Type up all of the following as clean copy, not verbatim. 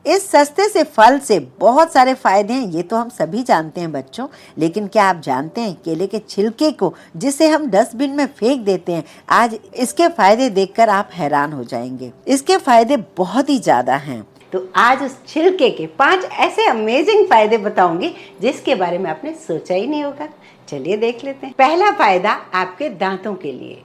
इस सस्ते से फल से बहुत सारे फायदे हैं, ये तो हम सभी जानते हैं बच्चों, लेकिन क्या आप जानते हैं केले के छिलके को जिसे हम डस्टबिन में फेंक देते हैं, आज इसके फायदे देखकर आप हैरान हो जाएंगे। इसके फायदे बहुत ही ज्यादा हैं। तो आज उस छिलके के 5 ऐसे अमेजिंग फायदे बताऊंगी जिसके बारे में आपने सोचा ही नहीं होगा। चलिए देख लेते हैं। पहला फायदा आपके दांतों के लिए।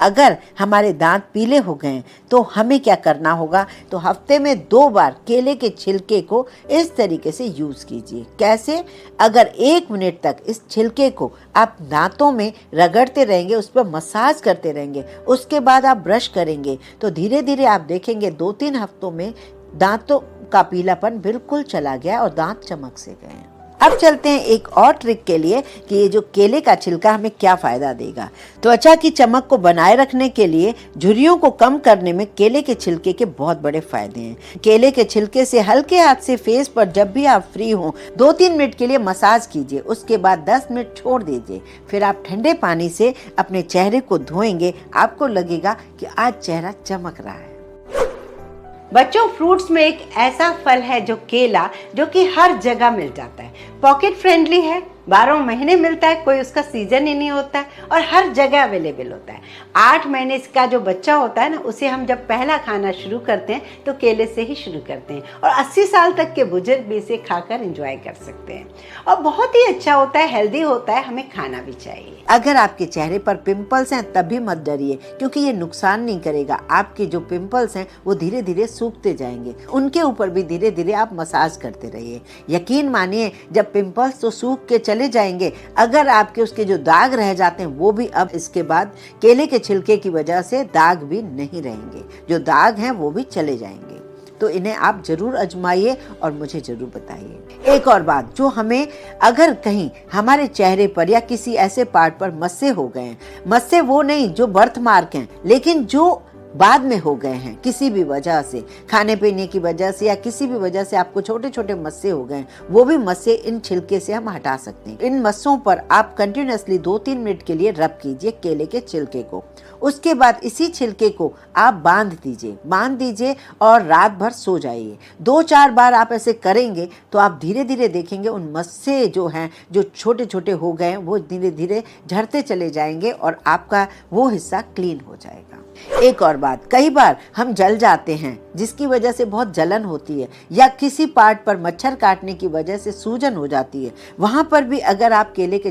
अगर हमारे दांत पीले हो गए तो हमें क्या करना होगा, तो हफ्ते में 2 बार केले के छिलके को इस तरीके से यूज कीजिए। कैसे? अगर 1 मिनट तक इस छिलके को आप दांतों में रगड़ते रहेंगे, उस पर मसाज करते रहेंगे, उसके बाद आप ब्रश करेंगे तो धीरे धीरे आप देखेंगे 2-3 हफ्तों में दांतों का पीलापन बिल्कुल चला गया और दांत चमक से गए। अब चलते हैं एक और ट्रिक के लिए कि ये जो केले का छिलका हमें क्या फायदा देगा। त्वचा की चमक को बनाए रखने के लिए, झुर्रियों को कम करने में केले के छिलके के बहुत बड़े फायदे हैं। केले के छिलके से हल्के हाथ से फेस पर जब भी आप फ्री हो 2-3 मिनट के लिए मसाज कीजिए, उसके बाद 10 मिनट छोड़ दीजिए। फिर आप ठंडे पानी से अपने चेहरे को धोएंगे, आपको लगेगा कि आज चेहरा चमक रहा है। बच्चों, फ्रूट्स में एक ऐसा फल है जो केला, जो कि हर जगह मिल जाता है, पॉकेट फ्रेंडली है, 12 महीने मिलता है, कोई उसका सीजन ही नहीं होता है और हर जगह अवेलेबल होता है। 8 महीने का जो बच्चा होता है ना, उसे हम जब पहला खाना शुरू करते हैं तो केले से ही शुरू करते हैं और 80 साल तक के बुजुर्ग भी इसे खाकर एंजॉय कर सकते हैं और बहुत ही अच्छा होता है, हेल्दी होता है, हमें खाना भी चाहिए। अगर आपके चेहरे पर पिंपल्स हैं तब भी मत डरिए, क्योंकि ये नुकसान नहीं करेगा। आपके जो पिंपल्स हैं वो धीरे धीरे सूखते जाएंगे, उनके ऊपर भी धीरे धीरे आप मसाज करते रहिए। यकीन मानिए, जब पिंपल्स तो सूख के चले जाएंगे, अगर आपके उसके जो दाग रह जाते हैं वो भी अब इसके बाद केले के छिलके की वजह से दाग भी नहीं रहेंगे, जो दाग हैं वो भी चले जाएंगे। तो इन्हें आप जरूर आजमाइए और मुझे जरूर बताइए। एक और बात, जो हमें अगर कहीं हमारे चेहरे पर या किसी ऐसे पार्ट पर मस्से हो गए हैं, मस्से वो नहीं जो बर्थ मार्क हैं, लेकिन जो बाद में हो गए हैं किसी भी वजह से, खाने पीने की वजह से या किसी भी वजह से आपको छोटे छोटे मस्से हो गए, वो भी मस्से इन छिलके से हम हटा सकते हैं। इन मस्सों पर आप कंटिन्यूअसली 2-3 मिनट के लिए रब कीजिए केले के छिलके को। उसके बाद इसी छिलके को आप बांध दीजिए और रात भर सो जाइए। 2-4 बार आप ऐसे करेंगे तो आप धीरे धीरे देखेंगे उन मस्से जो हैं, जो छोटे छोटे हो गए हैं, वो धीरे धीरे झड़ते चले जाएंगे और आपका वो हिस्सा क्लीन हो जाएगा। एक और बात, कई बार हम जल जाते हैं जिसकी वजह से बहुत जलन होती है, या किसी पार्ट पर मच्छर काटने की वजह से सूजन हो जाती है, वहां पर भी अगर आप केले के